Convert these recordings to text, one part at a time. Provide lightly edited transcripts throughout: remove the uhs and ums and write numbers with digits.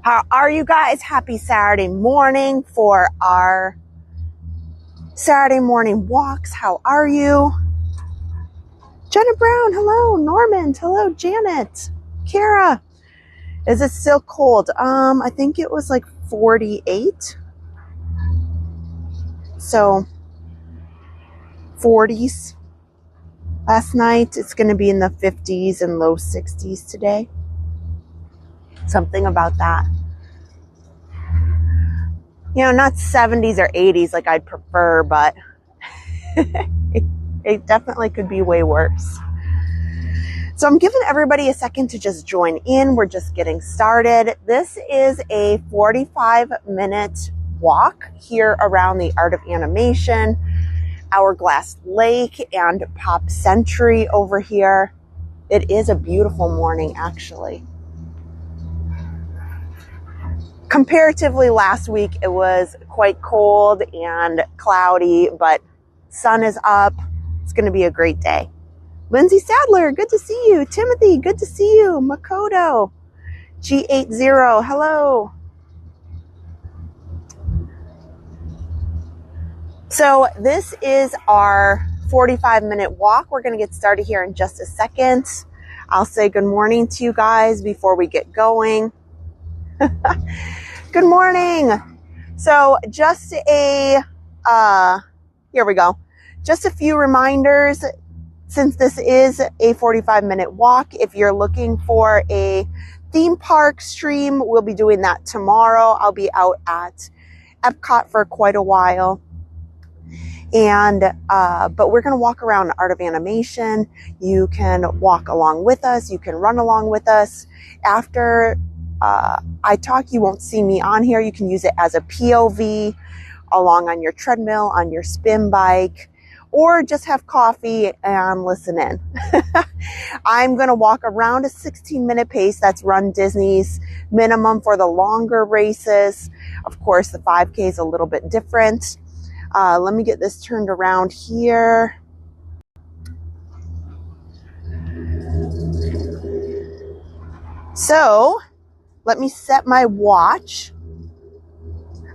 How are you guys? Happy Saturday morning for our Saturday morning walks. How are you? Jenna Brown, hello. Norman, hello. Janet, Kara. Is it still cold? I think it was like 48. So 40s last night. It's going to be in the 50s and low 60s today. Something about that. You know, not 70s or 80s like I'd prefer, but it definitely could be way worse. So I'm giving everybody a second to just join in. We're just getting started. This is a 45-minute walk here around the Art of Animation, Hourglass Lake, and Pop Century over here. It is a beautiful morning, actually. Comparatively, last week it was quite cold and cloudy, but sun is up. It's going to be a great day. Lindsay Sadler, good to see you. Timothy, good to see you. Makoto, G80, hello. So this is our 45-minute walk. We're going to get started here in just a second. I'll say good morning to you guys before we get going. Good morning. So just here we go. Just a few reminders. Since this is a 45-minute walk, if you're looking for a theme park stream, we'll be doing that tomorrow. I'll be out at Epcot for quite a while. And, but we're going to walk around Art of Animation. You can walk along with us. You can run along with us. After I talk, you won't see me on here. You can use it as a POV along on your treadmill, on your spin bike, or just have coffee and listen in. I'm going to walk around a 16-minute pace. That's Run Disney's minimum for the longer races. Of course, the 5K is a little bit different. Let me get this turned around here. So let me set my watch.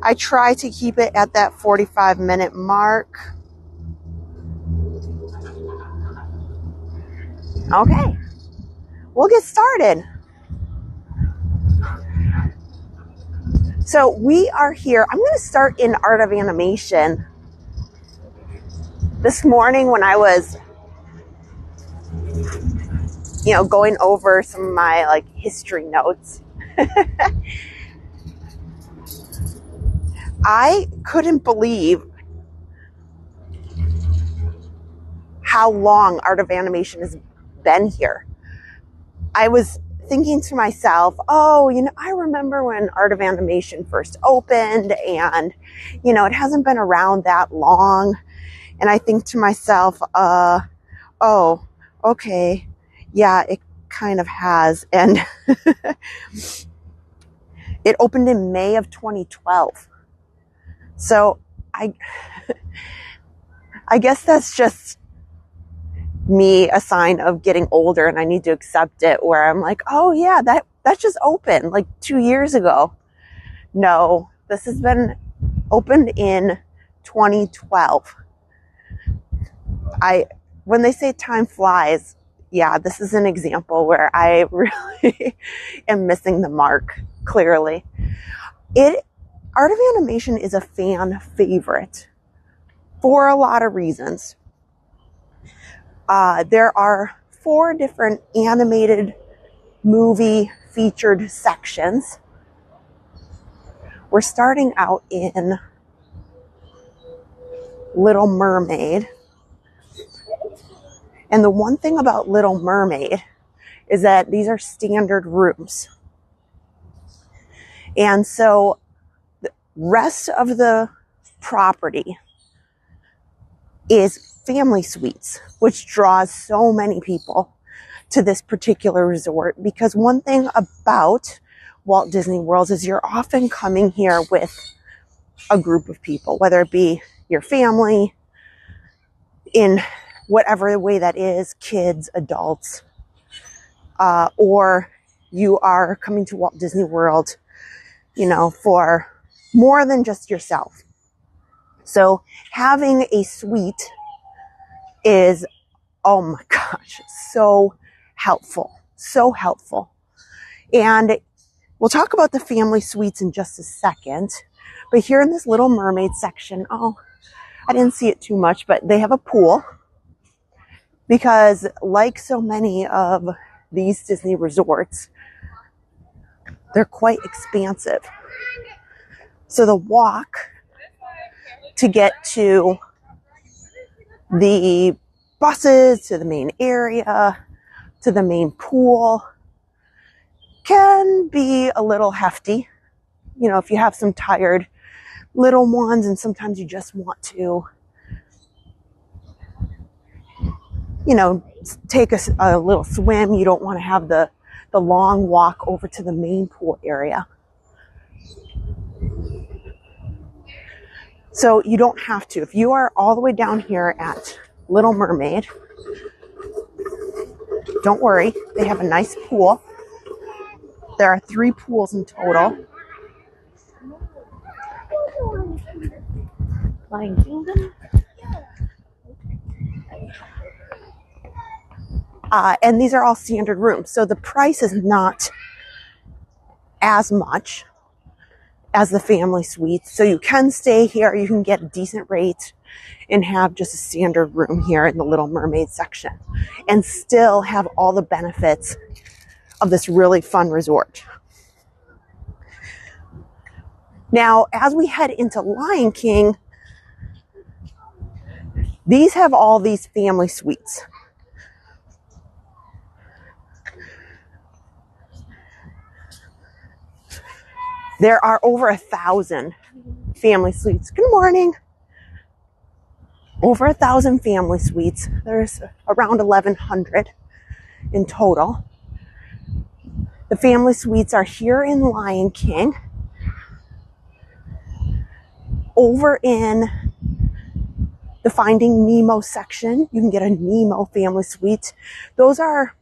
I try to keep it at that 45-minute mark. Okay, we'll get started. So we are here. I'm going to start in Art of Animation. This morning when I was, going over some of my history notes, I couldn't believe how long Art of Animation has been here. I was thinking to myself, I remember when Art of Animation first opened, and, it hasn't been around that long. And I think to myself, okay, yeah, it kind of has. And it opened in May of 2012. So I guess that's just me, a sign of getting older, and I need to accept it, where I'm like, oh yeah, that just opened 2 years ago. No, this has been opened in 2012. When they say time flies, yeah, this is an example where I really am missing the mark, clearly. Art of Animation is a fan favorite for a lot of reasons. There are 4 different animated movie featured sections. We're starting out in Little Mermaid. And the one thing about Little Mermaid is that these are standard rooms. And so the rest of the property is family suites, which draws so many people to this particular resort. Because one thing about Walt Disney World is you're often coming here with a group of people, whether it be your family, in whatever way that is, kids, adults, or you are coming to Walt Disney World you know, for more than just yourself. So having a suite is, oh my gosh, so helpful, so helpful. And we'll talk about the family suites in just a second. But here in this Little Mermaid section, oh, I didn't see it too much, but they have a pool because like so many of these Disney resorts, they're quite expansive. So the walk to get to the buses, to the main area, to the main pool can be a little hefty. You know, if you have some tired little ones and sometimes you just want to, you know, take a little swim. You don't want to have the long walk over to the main pool area. So you don't have to. If you are all the way down here at Little Mermaid, don't worry. They have a nice pool. There are 3 pools in total. Lion Kingdom? And these are all standard rooms. So the price is not as much as the family suites. So you can stay here. You can get a decent rate and have just a standard room here in the Little Mermaid section and still have all the benefits of this really fun resort. Now, as we head into Lion King, these have all these family suites. There are over 1,000 family suites. Good morning. Over 1,000 family suites. There's around 1,100 in total. The family suites are here in Lion King. Over in the Finding Nemo section, you can get a Nemo family suite. Those are,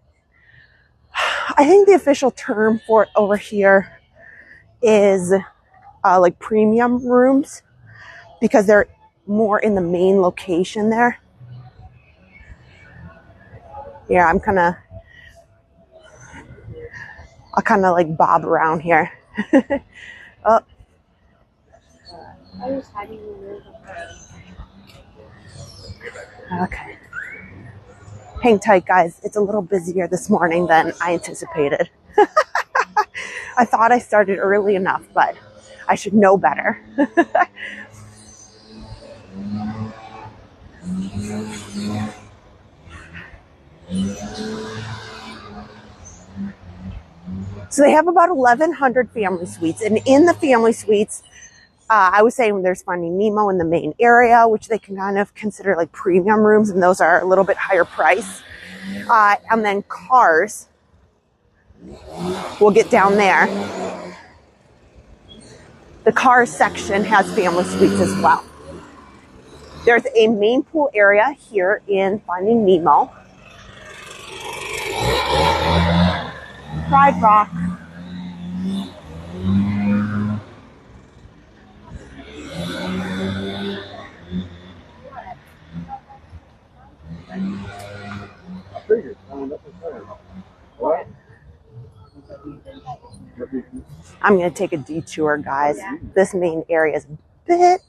I think the official term for it over here is like premium rooms because they're more in the main location there. Yeah, I'll kind of like bob around here. Oh. Okay. Hang tight, guys. It's a little busier this morning than I anticipated. I thought I started early enough, but I should know better. So they have about 1,100 family suites. And in the family suites, I was saying there's Finding Nemo in the main area, which they can kind of consider like premium rooms. And those are a little bit higher price. And then Cars, we'll get down there. The Cars section has family suites as well. There's a main pool area here in Finding Nemo. Pride Rock. I'm going to take a detour, guys. This main area is a bit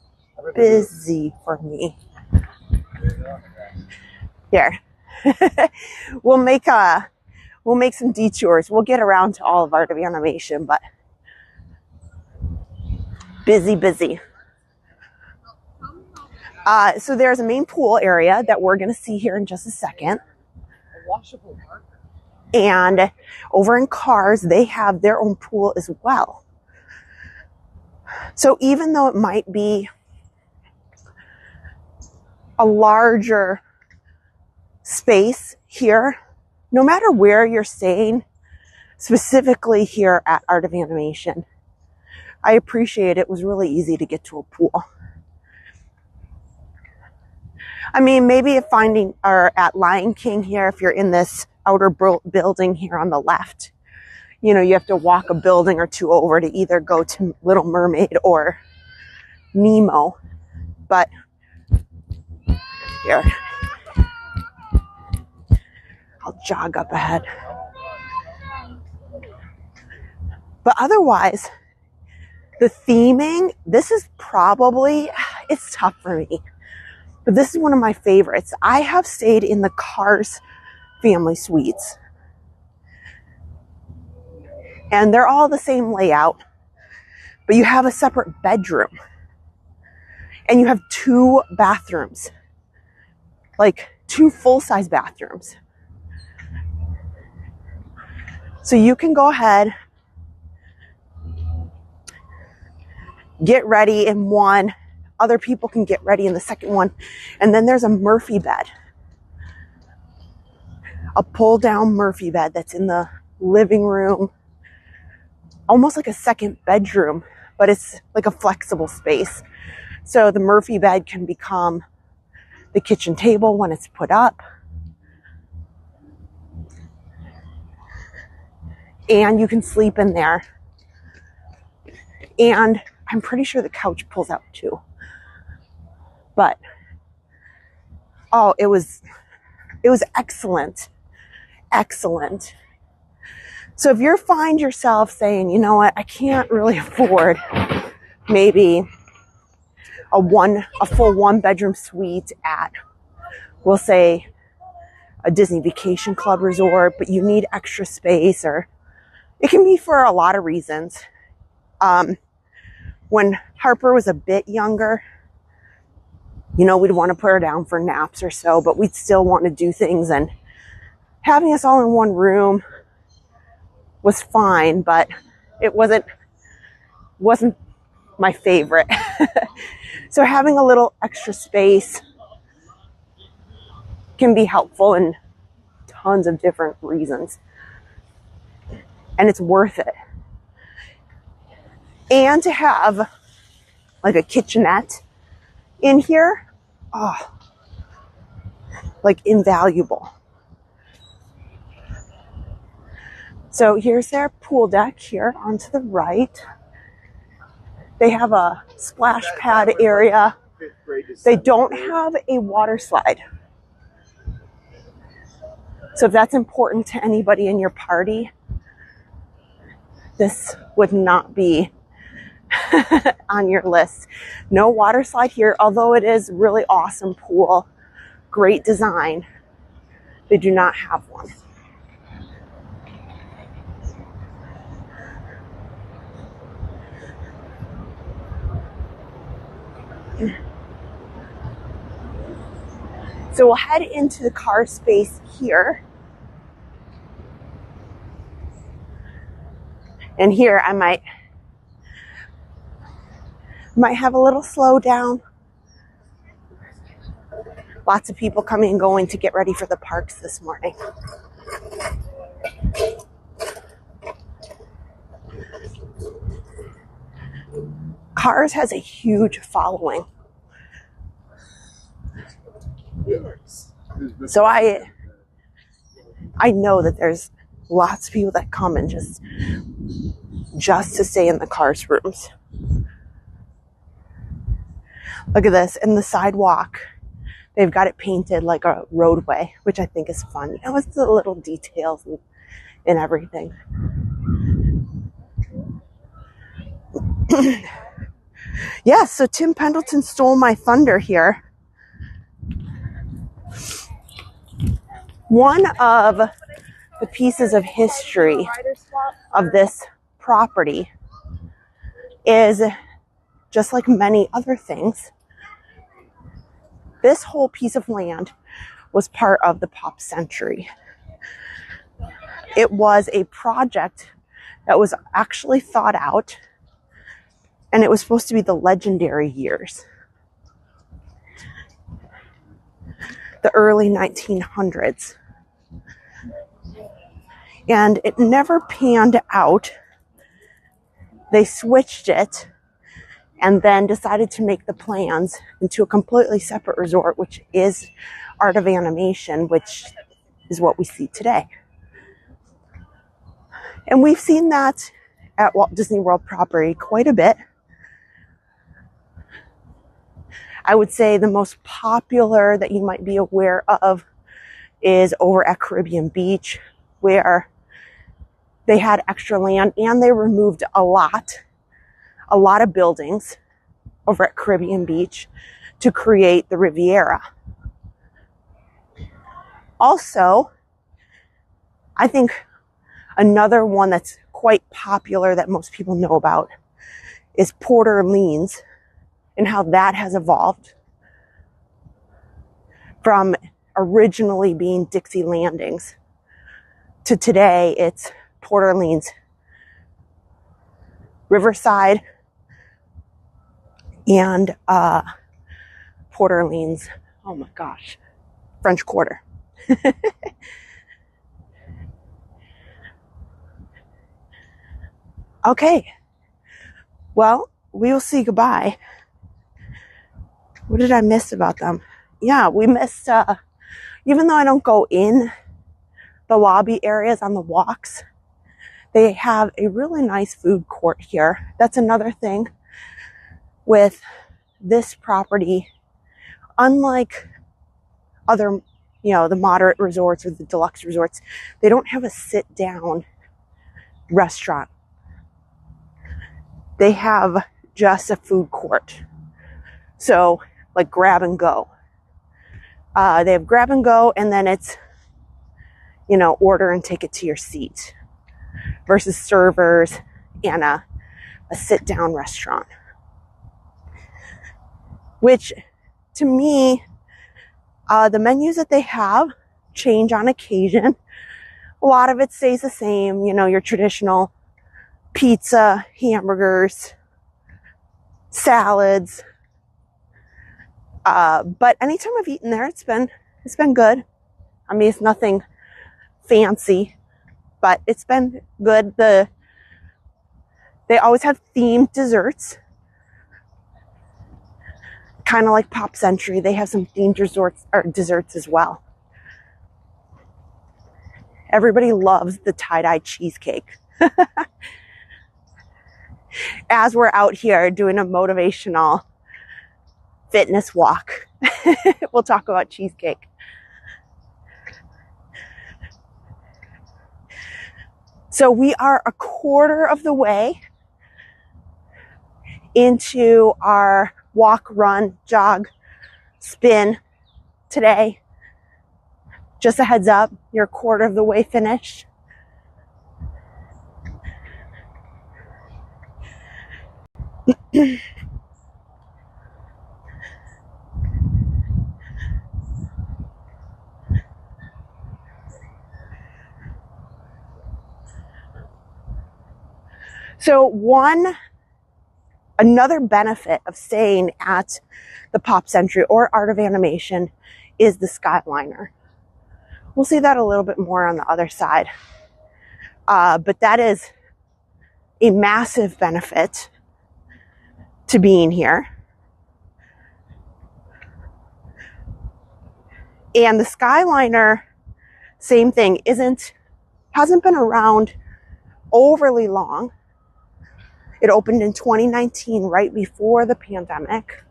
busy for me. Here. We'll make some detours. We'll get around to all of Art of Animation, but busy. So there's a main pool area that we're going to see here in just a second. And over in Cars, they have their own pool as well. So even though it might be a larger space here, no matter where you're staying, specifically here at Art of Animation, I appreciate it was really easy to get to a pool. I mean, maybe at Lion King here, if you're in this outer building here on the left, you know, you have to walk a building or two over to either go to Little Mermaid or Nemo. But here, I'll jog up ahead. But otherwise, the theming, this is probably, it's tough for me, but this is one of my favorites. I have stayed in the Cars family suites, and they're all the same layout, but you have a separate bedroom, and you have 2 bathrooms, like 2 full-size bathrooms. So you can go ahead, get ready in one, other people can get ready in the second one, and then there's a Murphy bed, a pull-down Murphy bed that's in the living room, almost like a second bedroom, but it's like a flexible space. So the Murphy bed can become the kitchen table when it's put up, and you can sleep in there. And I'm pretty sure the couch pulls out too. But, oh, it was excellent. Excellent. So if you find yourself saying, you know what, I can't really afford maybe a full 1-bedroom suite at, we'll say, a Disney Vacation Club resort, but you need extra space, or it can be for a lot of reasons. When Harper was a bit younger, you know, we'd want to put her down for naps or so, but we'd still want to do things, and having us all in one room was fine, but it wasn't my favorite. So having a little extra space can be helpful in tons of different reasons, and it's worth it. And to have like a kitchenette in here, oh, like invaluable. So here's their pool deck here onto the right. They have a splash pad area. They don't have a water slide. So if that's important to anybody in your party, this would not be on your list. No water slide here, although it is really awesome pool, great design. They do not have one. So we'll head into the car space here. And here I might have a little slowdown. Lots of people coming and going to get ready for the parks this morning. Cars has a huge following. So I know that there's lots of people that come and just to stay in the Cars rooms. Look at this, in the sidewalk, they've got it painted like a roadway, which I think is fun. You know, it's the little details and everything. Yeah, so Tim Pendleton stole my thunder here. One of the pieces of history of this property is, just like many other things, this whole piece of land was part of the Pop Century. It was a project that was actually thought out, and it was supposed to be the legendary years, the early 1900s. And it never panned out. They switched it and then decided to make the plans into a completely separate resort, which is Art of Animation, which is what we see today. And we've seen that at Walt Disney World property quite a bit. I would say the most popular that you might be aware of is over at Caribbean Beach, where they had extra land and they removed a lot of buildings over at Caribbean Beach to create the Riviera. Also, I think another one that's quite popular that most people know about is Port Orleans and how that has evolved from originally being Dixie Landings to today it's Port Orleans, Riverside, and Port Orleans, oh my gosh, French Quarter. Okay, well, we will say goodbye. What did I miss about them? Yeah, we missed, even though I don't go in the lobby areas on the walks, they have a really nice food court here. That's another thing with this property. Unlike other, the moderate resorts or the deluxe resorts, they don't have a sit-down restaurant. They have just a food court. So, like grab and go. They have grab and go, and then it's, order and take it to your seat versus servers and a sit-down restaurant. Which, to me, the menus that they have change on occasion. A lot of it stays the same, your traditional pizza, hamburgers, salads. But anytime I've eaten there, it's been good. I mean, it's nothing fancy, but it's been good. They always have themed desserts, kind of like Pop Century. They have some themed desserts as well. Everybody loves the tie-dye cheesecake. As we're out here doing a motivational fitness walk, we'll talk about cheesecake. So we are a quarter of the way into our walk, run, jog, spin today. Just a heads up, you're a quarter of the way finished. So another benefit of staying at the Pop Century or Art of Animation is the Skyliner. We'll see that a little bit more on the other side. But that is a massive benefit to being here. And the Skyliner, same thing, hasn't been around overly long. It opened in 2019, right before the pandemic.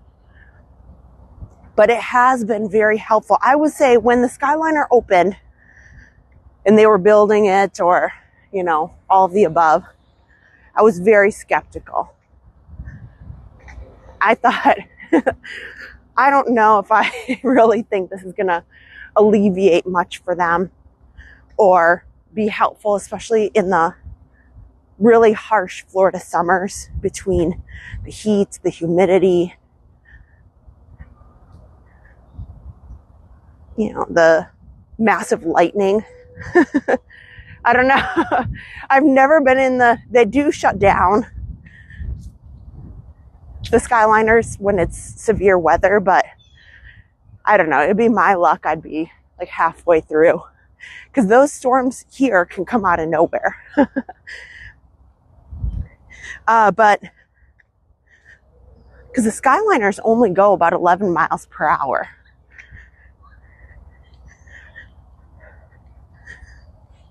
But it has been very helpful. I would say when the Skyliner opened and they were building it, or, all of the above, I was very skeptical. I thought, I don't know if I really think this is going to alleviate much for them or be helpful, especially in the really harsh Florida summers between the heat, the humidity, the massive lightning. I don't know. I've never been they do shut down the Skyliners when it's severe weather, but I don't know. It'd be my luck. I'd be like halfway through, because those storms here can come out of nowhere. But because the Skyliners only go about 11 miles per hour.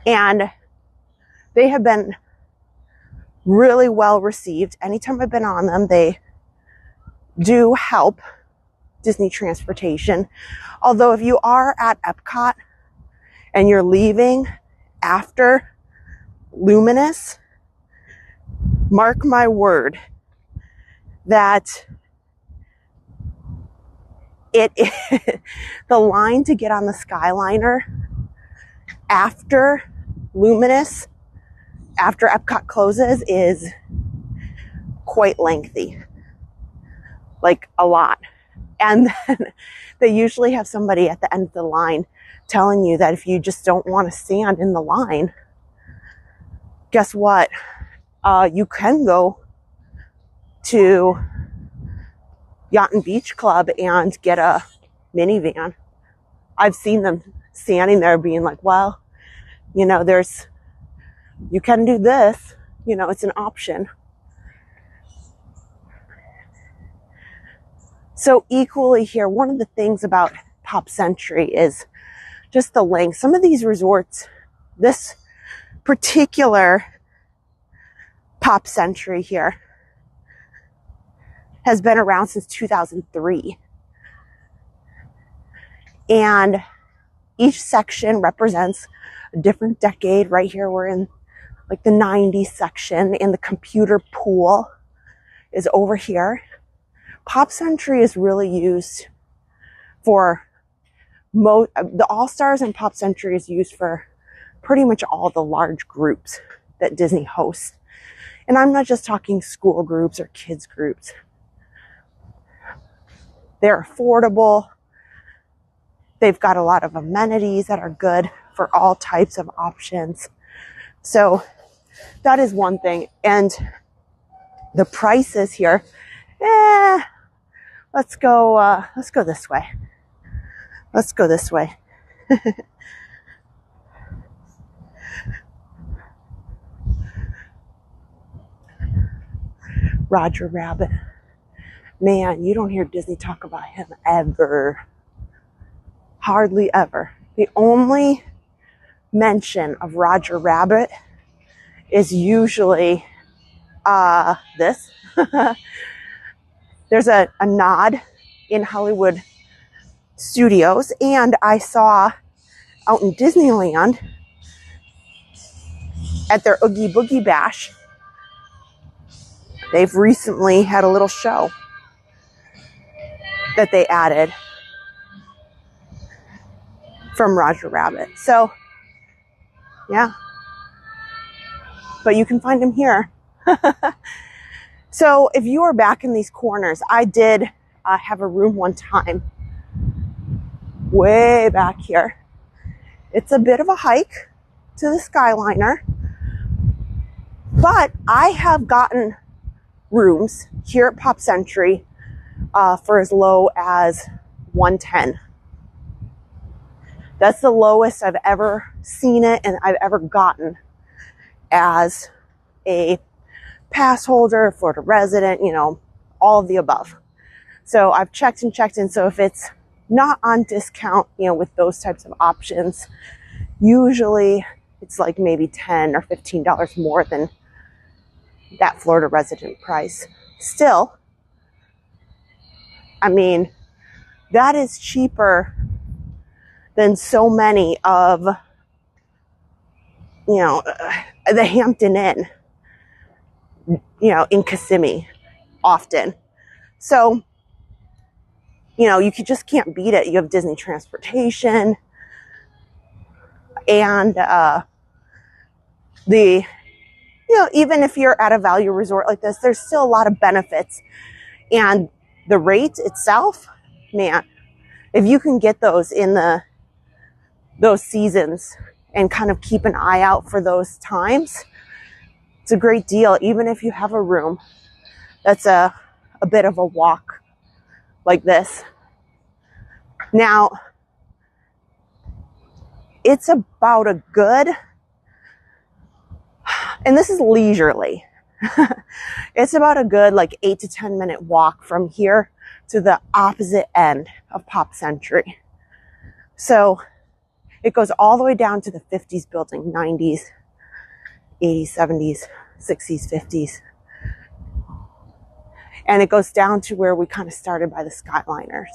And they have been really well received. Anytime I've been on them, they do help Disney transportation. Although if you are at Epcot and you're leaving after Luminous, mark my word that the line to get on the Skyliner after Luminous, after Epcot closes, is quite lengthy, like a lot. And then they usually have somebody at the end of the line telling you that if you just don't want to stand in the line, guess what? You can go to Yacht and Beach Club and get a minivan. I've seen them standing there being like, well, you know, you can do this, you know, it's an option. So equally here, one of the things about Pop Century is just the length. Some of these resorts, this particular Pop Century here has been around since 2003. And each section represents a different decade. Right here, we're in like the 90s section, and the computer pool is over here. Pop Century is really used for the All-Stars, and Pop Century is used for pretty much all the large groups that Disney hosts. And I'm not just talking school groups or kids groups. They're affordable. They've got a lot of amenities that are good for all types of options. So that is one thing. And the prices here, let's go this way. Let's go this way. Roger Rabbit. Man, you don't hear Disney talk about him ever. Hardly ever. The only mention of Roger Rabbit is usually this. There's a nod in Hollywood Studios, and I saw out in Disneyland at their Oogie Boogie Bash, they've recently had a little show that they added from Roger Rabbit. So, yeah. But you can find him here. So if you are back in these corners, I did have a room one time way back here. It's a bit of a hike to the Skyliner, but I have gotten rooms here at Pop Century for as low as $110. That's the lowest I've ever seen it, and I've ever gotten as a pass holder, Florida resident, you know, all of the above. So I've checked and checked, and so if it's not on discount, you know, with those types of options, usually it's like maybe $10 or $15 more than that Florida resident price. Still, I mean, that is cheaper than so many of, you know, the Hampton Inn, you know, in Kissimmee often. So, you know, you just can't beat it. You have Disney transportation, and you know, even if you're at a value resort like this, there's still a lot of benefits. And the rate itself, man, if you can get those in those seasons and kind of keep an eye out for those times, it's a great deal. Even if you have a room that's a bit of a walk like this. Now, it's about a good, and this is leisurely, it's about a good like 8 to 10 minute walk from here to the opposite end of Pop Century. So it goes all the way down to the 50s building, 90s. 80s, 70s, 60s, 50s. And it goes down to where we kind of started by the Skyliners.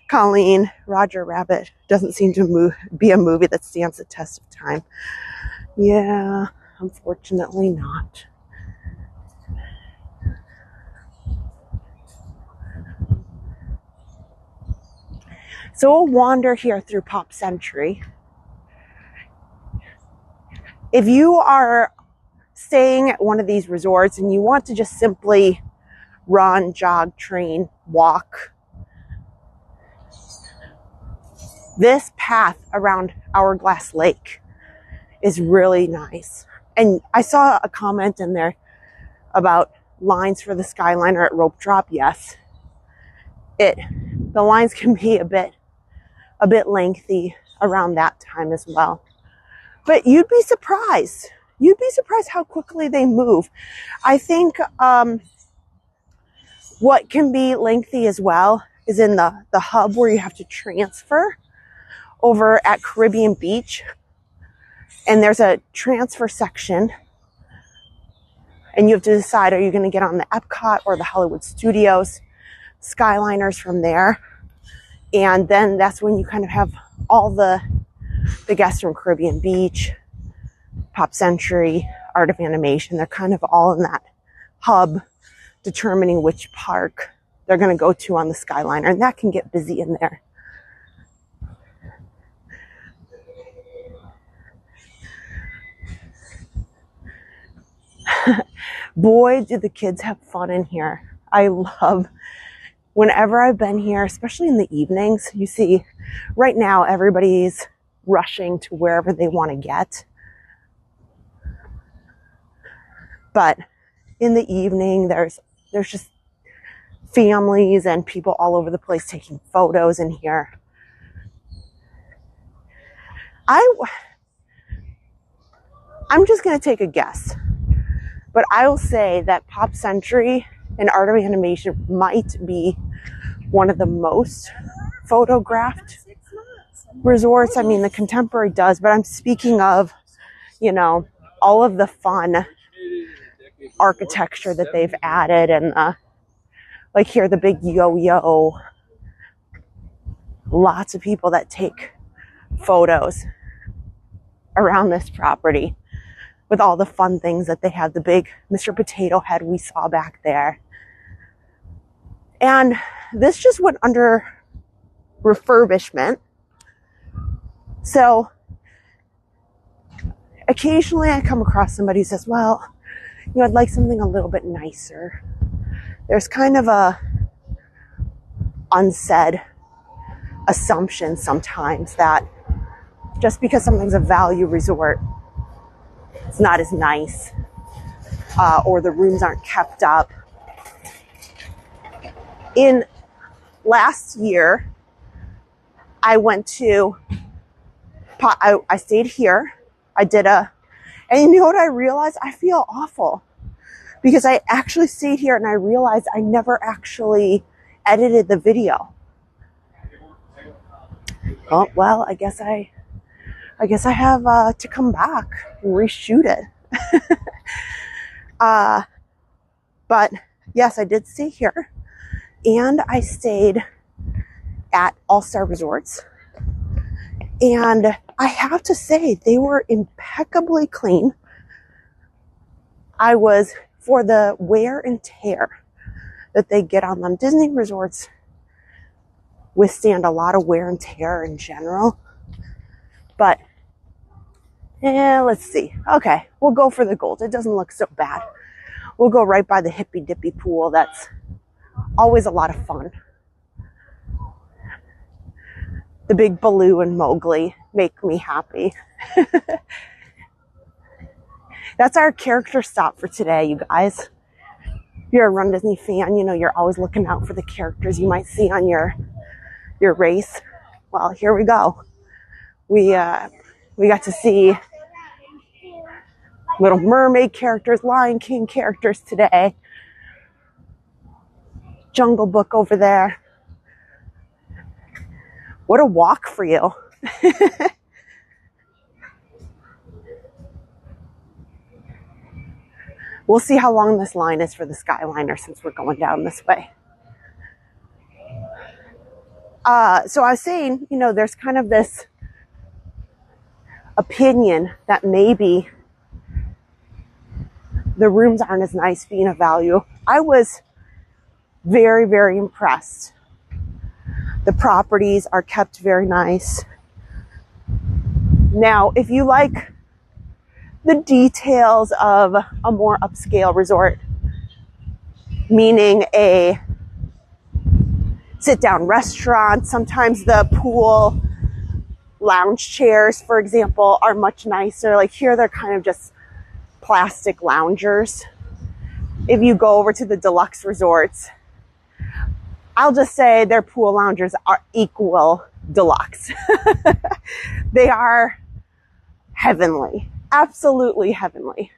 Colleen, Roger Rabbit doesn't seem to be a movie that stands the test of time. Yeah, unfortunately not. So we'll wander here through Pop Century. If you are staying at one of these resorts and you want to just simply run, jog, train, walk, this path around Hourglass Lake is really nice. And I saw a comment in there about lines for the Skyliner at rope drop. Yes, the lines can be a bit lengthy around that time as well. But you'd be surprised. You'd be surprised how quickly they move. I think what can be lengthy as well is in the hub where you have to transfer over at Caribbean Beach. And there's a transfer section. And you have to decide, are you going to get on the Epcot or the Hollywood Studios Skyliners from there? And then that's when you kind of have all the guests from Caribbean Beach, Pop Century, Art of Animation. They're kind of all in that hub determining which park they're going to go to on the Skyliner. And that can get busy in there. Boy, do the kids have fun in here. I love whenever I've been here, especially in the evenings. You see, right now everybody's rushing to wherever they want to get. But in the evening, there's just families and people all over the place taking photos in here. I'm just going to take a guess. But I will say that Pop Century and Art of Animation might be one of the most photographed resorts. I mean, the Contemporary does, but I'm speaking of, you know, all of the fun architecture that they've added, and like here, the big yo-yo. Lots of people that take photos around this property with all the fun things that they have. The big Mr. Potato Head we saw back there. And this just went under refurbishment. So occasionally I come across somebody who says, well, you know, I'd like something a little bit nicer. There's kind of a unsaid assumption sometimes that just because something's a value resort, it's not as nice, or the rooms aren't kept up. In last year, I went to, I stayed here. And you know what I realized? I feel awful because I actually stayed here and I realized I never actually edited the video. Oh, well, I guess I have to come back and reshoot it. But yes, I did stay here, and I stayed at All-Star Resorts, and I have to say they were impeccably clean. For the wear and tear that they get on them. Disney resorts withstand a lot of wear and tear in general, but let's see. Okay, we'll go for the gold. It doesn't look so bad. We'll go right by the hippy dippy pool. That's always a lot of fun. The big Baloo and Mowgli make me happy. That's our character stop for today, you guys. If you're a Run Disney fan, you know you're always looking out for the characters you might see on your race. Well, here we go. We got to see Little Mermaid characters, Lion King characters today. Jungle Book over there. What a walk for you. We'll see how long this line is for the Skyliner since we're going down this way. So I was saying, you know, there's kind of this opinion that maybe the rooms aren't as nice being of value. I was very, very impressed. The properties are kept very nice. Now, if you like the details of a more upscale resort, meaning a sit-down restaurant, sometimes the pool lounge chairs, for example, are much nicer. Like here, they're kind of just plastic loungers. If you go over to the deluxe resorts, I'll just say their pool loungers are equal deluxe. They are heavenly, absolutely heavenly.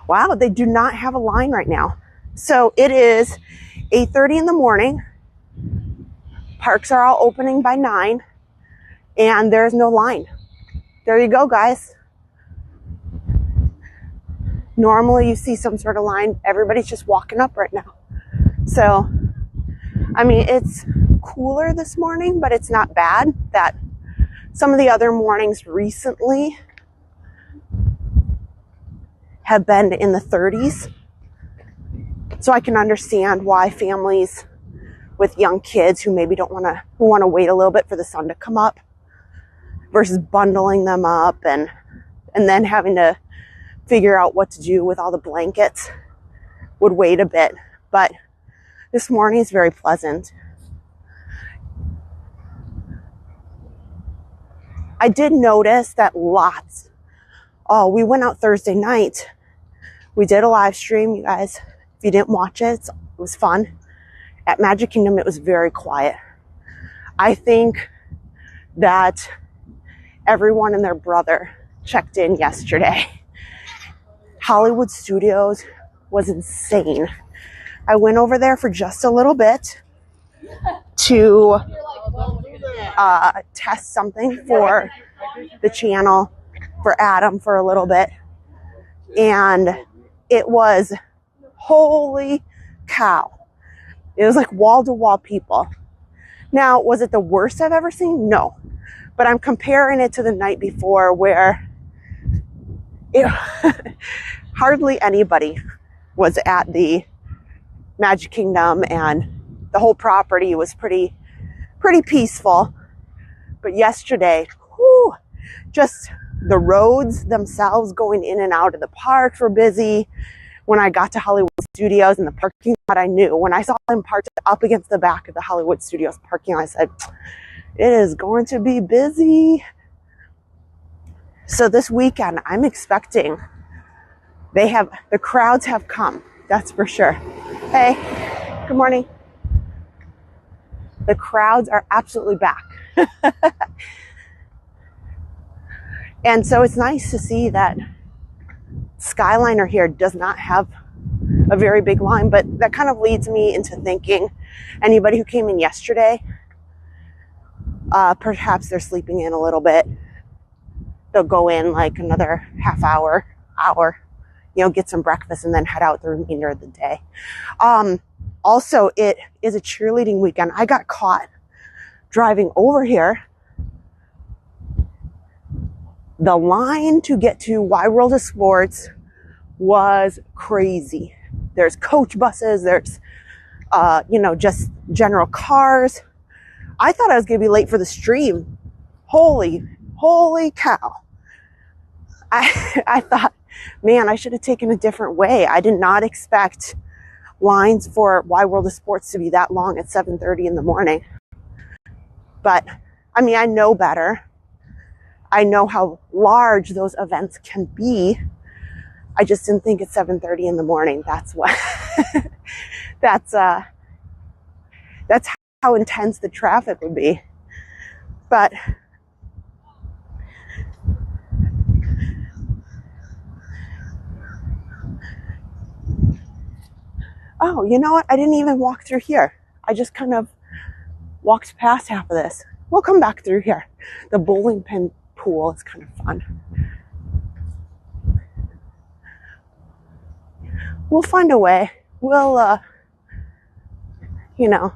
Wow, they do not have a line right now. So it is 8:30 in the morning. Parks are all opening by 9, and there's no line. There you go, guys. Normally you see some sort of line. Everybody's just walking up right now. So, I mean, it's cooler this morning, but it's not bad. That some of the other mornings recently have been in the 30s. So I can understand why families with young kids who maybe who want to wait a little bit for the sun to come up versus bundling them up and then having to figure out what to do with all the blankets would wait a bit. But this morning is very pleasant. I did notice that we went out Thursday night. We did a live stream, you guys. If you didn't watch it, it was fun. At Magic Kingdom, it was very quiet. I think that everyone and their brother checked in yesterday. Hollywood Studios was insane. I went over there for just a little bit to test something for the channel, for Adam for a little bit. And it was, holy cow. It was like wall-to-wall people. Now, was it the worst I've ever seen? No. But I'm comparing it to the night before where hardly anybody was at the Magic Kingdom and the whole property was pretty peaceful. But yesterday, just the roads themselves going in and out of the parks were busy. When I got to Hollywood Studios and the parking lot, I knew. When I saw them parked up against the back of the Hollywood Studios parking lot, I said, it is going to be busy. So this weekend, I'm expecting the crowds have come. That's for sure. Hey, good morning. The crowds are absolutely back. And so it's nice to see that Skyliner here does not have a very big line, but that kind of leads me into thinking anybody who came in yesterday, perhaps they're sleeping in a little bit. They'll go in like another half hour, get some breakfast and then head out the remainder of the day. Also, it is a cheerleading weekend. I got caught driving over here. The line to get to Wide World of Sports was crazy. There's coach buses, there's, just general cars. I thought I was going to be late for the stream. Holy cow. I thought, man, I should have taken a different way. I did not expect lines for Wide World of Sports to be that long at 7:30 in the morning. But, I mean, I know better. I know how large those events can be. I just didn't think at 7:30 in the morning. That's what, that's how intense the traffic would be. But oh, you know what? I didn't even walk through here. I just kind of walked past half of this. We'll come back through here. The bowling pin pool is kind of fun. We'll find a way. We'll, you know,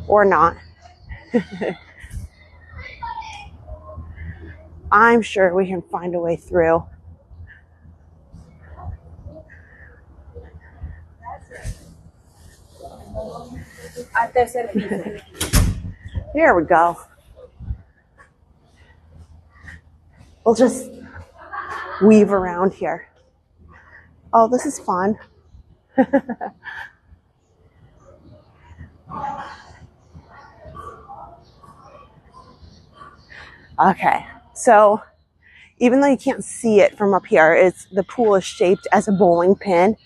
or not. I'm sure we can find a way through. There we go. We'll just weave around here. Oh, this is fun. Okay, so even though you can't see it from up here, the pool is shaped as a bowling pin.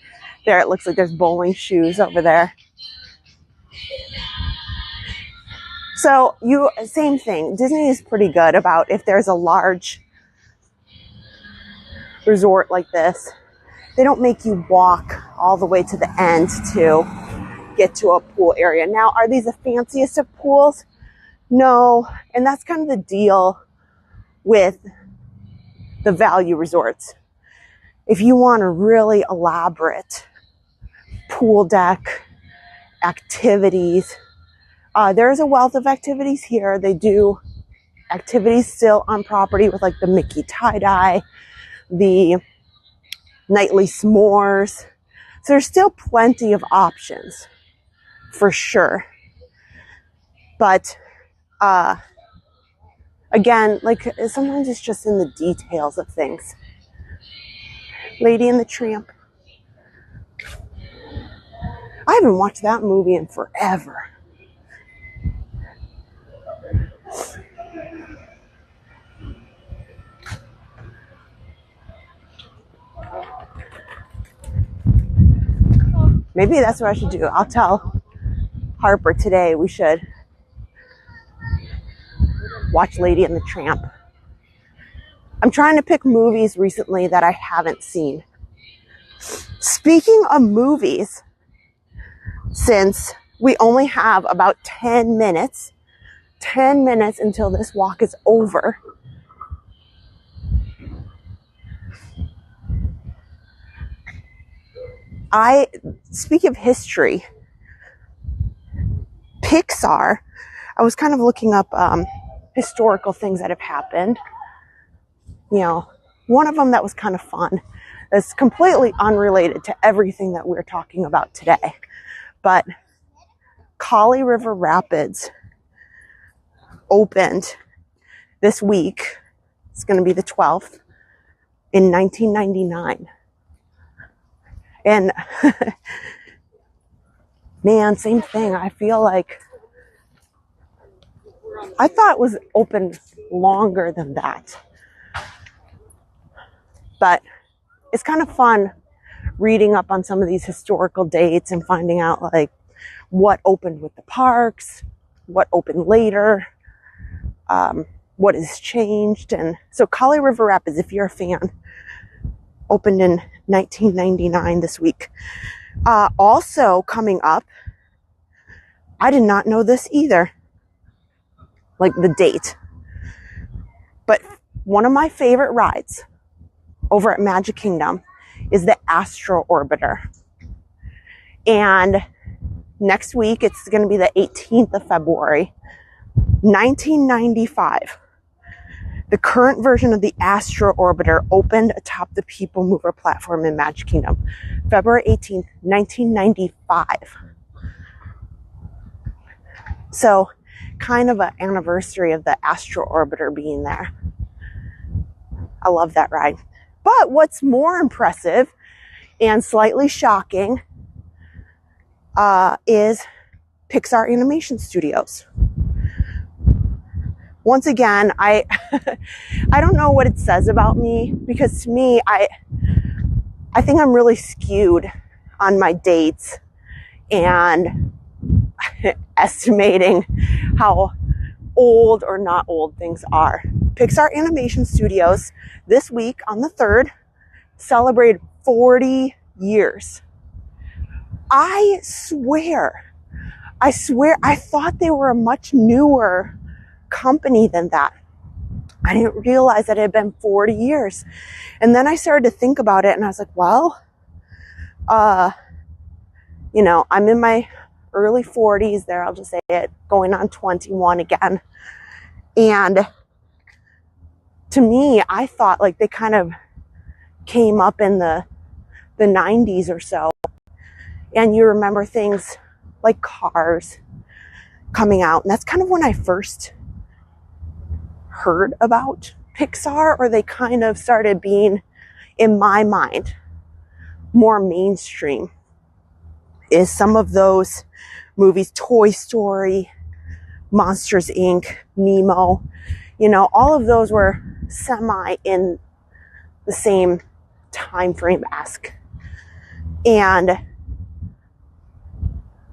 There, it looks like there's bowling shoes over there. So same thing. Disney is pretty good about if there's a large resort like this, they don't make you walk all the way to the end to get to a pool area. Now, are these the fanciest of pools? No, and that's kind of the deal with the value resorts. If you want a really elaborate pool deck, activities, there's a wealth of activities here. They do activities still on property with like the Mickey tie-dye, the nightly s'mores. So there's still plenty of options for sure. But again, like sometimes it's just in the details of things. Lady and the Tramp. I haven't watched that movie in forever. Maybe that's what I should do. I'll tell Harper today we should watch Lady and the Tramp. I'm trying to pick movies recently that I haven't seen. Speaking of movies, since we only have about 10 minutes until this walk is over, speak of history, Pixar, I was kind of looking up historical things that have happened. You know, one of them that was kind of fun, that's completely unrelated to everything that we're talking about today, but Kali River Rapids opened this week. It's going to be the 12th in 1999. And man, same thing. I feel like I thought it was open longer than that. But it's kind of fun reading up on some of these historical dates and finding out like what opened with the parks, what opened later, what has changed. And so Kali River Rapids, if you're a fan, opened in 1999 this week. Also coming up, I did not know this either, like the date, but one of my favorite rides over at Magic Kingdom is the Astro Orbiter. And next week, it's going to be the 18th of February, 1995. The current version of the Astro Orbiter opened atop the People Mover platform in Magic Kingdom, February 18th, 1995. So, kind of an anniversary of the Astro Orbiter being there. I love that ride. But what's more impressive and slightly shocking is Pixar Animation Studios. Once again, I don't know what it says about me, because to me, I think I'm really skewed on my dates and estimating how old or not old things are. Pixar Animation Studios this week on the 3rd celebrated 40 years. I swear I swear, I thought they were a much newer company than that. I didn't realize that it had been 40 years. And then I started to think about it and I was like, well, you know, I'm in my early 40s there. I'll just say it, going on 21 again. And to me, I thought like they kind of came up in the 90s or so. And you remember things like Cars coming out. And that's kind of when I first heard about Pixar, or they kind of started being, in my mind, more mainstream. Is some of those movies, Toy Story, Monsters Inc., Nemo, you know, all of those were semi in the same time frame-esque. And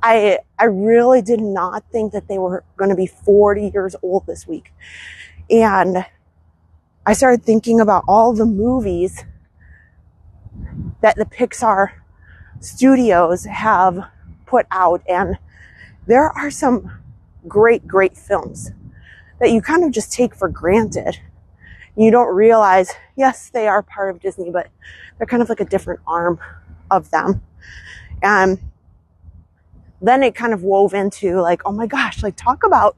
I really did not think that they were going to be 40 years old this week. And I started thinking about all the movies that the Pixar studios have put out. And there are some great, great films that you kind of just take for granted. You don't realize, yes, they are part of Disney, but they're kind of like a different arm of them. And then it kind of wove into like, oh my gosh, like talk about,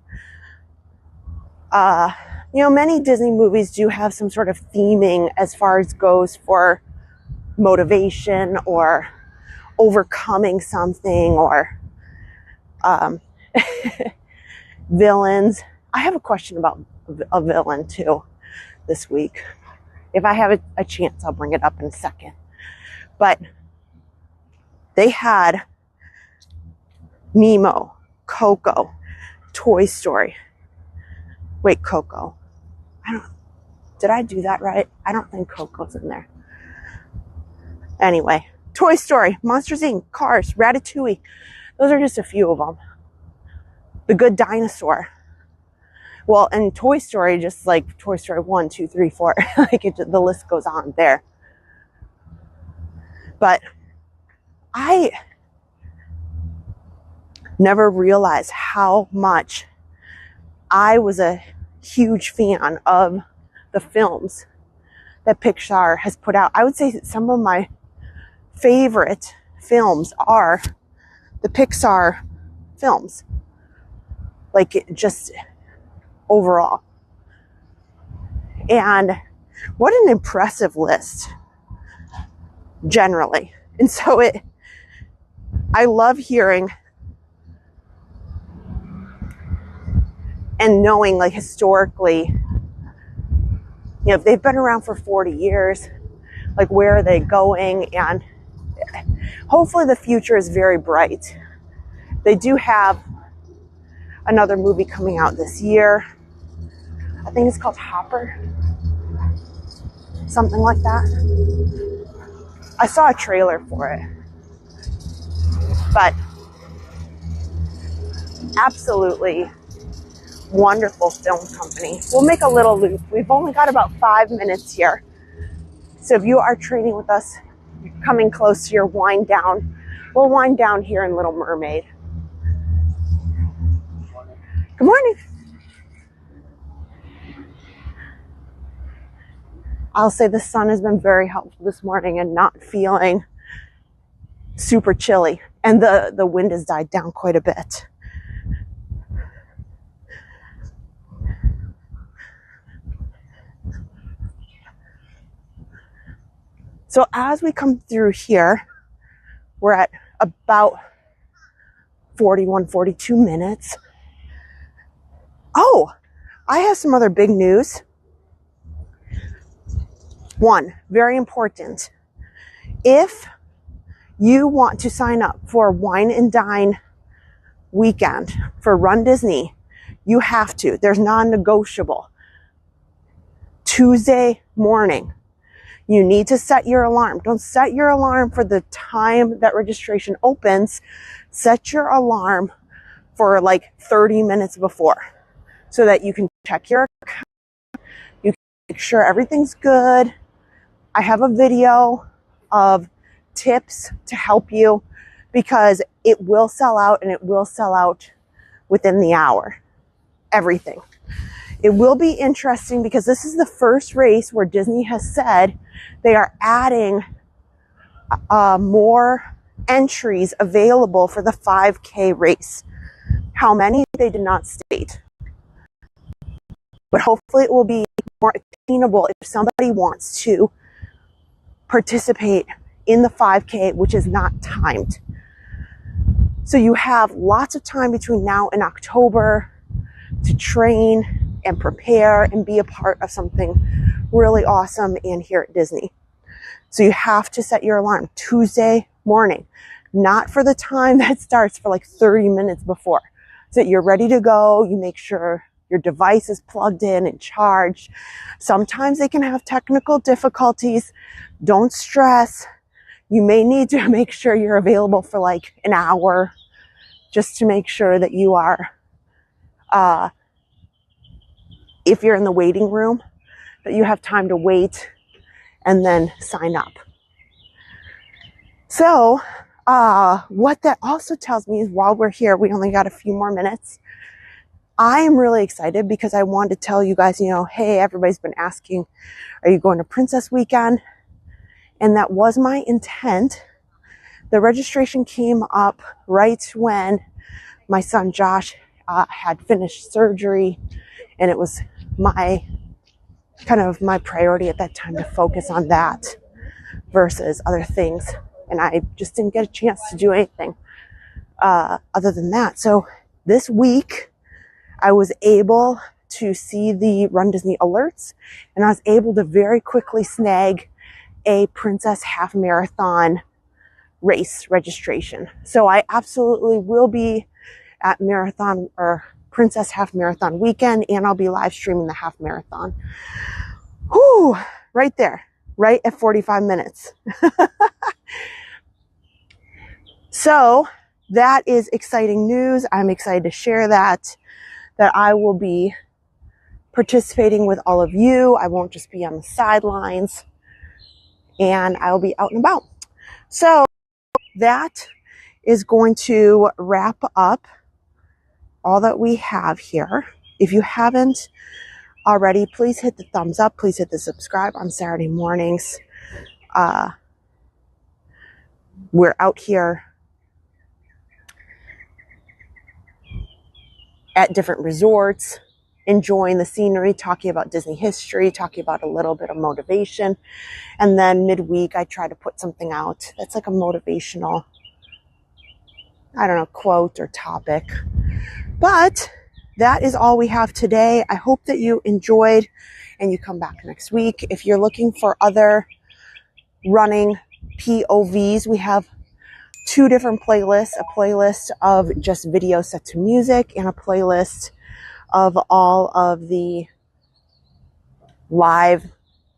you know, many Disney movies do have some sort of theming as far as goes for motivation or overcoming something or villains. I have a question about a villain too this week. If I have a chance, I'll bring it up in a second. But they had Nemo, Coco, Toy Story. Wait, Coco. Did I do that right? I don't think Coco's in there. Anyway, Toy Story, Monsters Inc., Cars, Ratatouille. Those are just a few of them. The Good Dinosaur. Well, and Toy Story, just like Toy Story 1, 2, 3, 4. Like the list goes on there. But I never realized how much I was a huge fan of the films that Pixar has put out. I would say that some of my favorite films are the Pixar films. Like just overall. And what an impressive list generally. And so I love hearing and knowing like historically, you know, if they've been around for 40 years, like where are they going? And hopefully the future is very bright. They do have another movie coming out this year. I think it's called Hopper. Something like that. I saw a trailer for it. But absolutely wonderful film company. We'll make a little loop. We've only got about 5 minutes here. So if you are training with us, coming close to your wind down, we'll wind down here in Little Mermaid. Good morning. I'll say the sun has been very helpful this morning and not feeling super chilly. And the wind has died down quite a bit. So as we come through here, we're at about 41, 42 minutes. Oh, I have some other big news. One, very important. If you want to sign up for Wine and Dine weekend for Run Disney, you have to. There's non-negotiable. Tuesday morning. You need to set your alarm. Don't set your alarm for the time that registration opens. Set your alarm for like 30 minutes before so that you can check your account. You can make sure everything's good. I have a video of tips to help you because it will sell out, and it will sell out within the hour. Everything. It will be interesting because this is the first race where Disney has said they are adding more entries available for the 5K race. How many, they did not state. But hopefully it will be more attainable if somebody wants to participate in the 5K, which is not timed. So you have lots of time between now and October to train and prepare and be a part of something really awesome and here at Disney. So you have to set your alarm Tuesday morning, not for the time that starts, for like 30 minutes before, so that you're ready to go. You make sure your device is plugged in and charged. Sometimes they can have technical difficulties. Don't stress. You may need to make sure you're available for like an hour, just to make sure that you are, if you're in the waiting room, that you have time to wait and then sign up. So what that also tells me is, while we're here, we only got a few more minutes. I am really excited because I wanted to tell you guys, hey, everybody's been asking, are you going to Princess Weekend? And that was my intent. The registration came up right when my son Josh had finished surgery, and it was my priority at that time to focus on that versus other things. And I just didn't get a chance to do anything other than that. So this week, I was able to see the Run Disney alerts, and I was able to very quickly snag a Princess Half Marathon race registration. So I absolutely will be at Marathon or Princess Half Marathon weekend, and I'll be live streaming the half marathon. Whew, right there, right at 45 minutes. So that is exciting news. I'm excited to share that I will be participating with all of you. I won't just be on the sidelines, and I'll be out and about. So that is going to wrap up all that we have here. If you haven't already, please hit the thumbs up. Please hit the subscribe on Saturday mornings. We're out here at different resorts, enjoying the scenery, talking about Disney history, talking about a little bit of motivation. And then midweek, I try to put something out that's like a motivational, quote or topic. But that is all we have today. I hope that you enjoyed and you come back next week. If you're looking for other running POVs, we have 2 different playlists, a playlist of just video set to music and a playlist of all of the live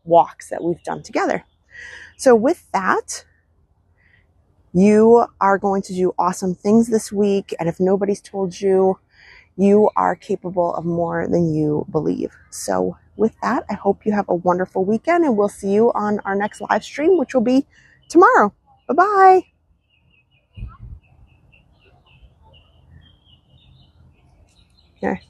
walks that we've done together. So with that, you are going to do awesome things this week. And if nobody's told you, you are capable of more than you believe. So with that, I hope you have a wonderful weekend, and we'll see you on our next live stream, which will be tomorrow. Bye-bye. Here.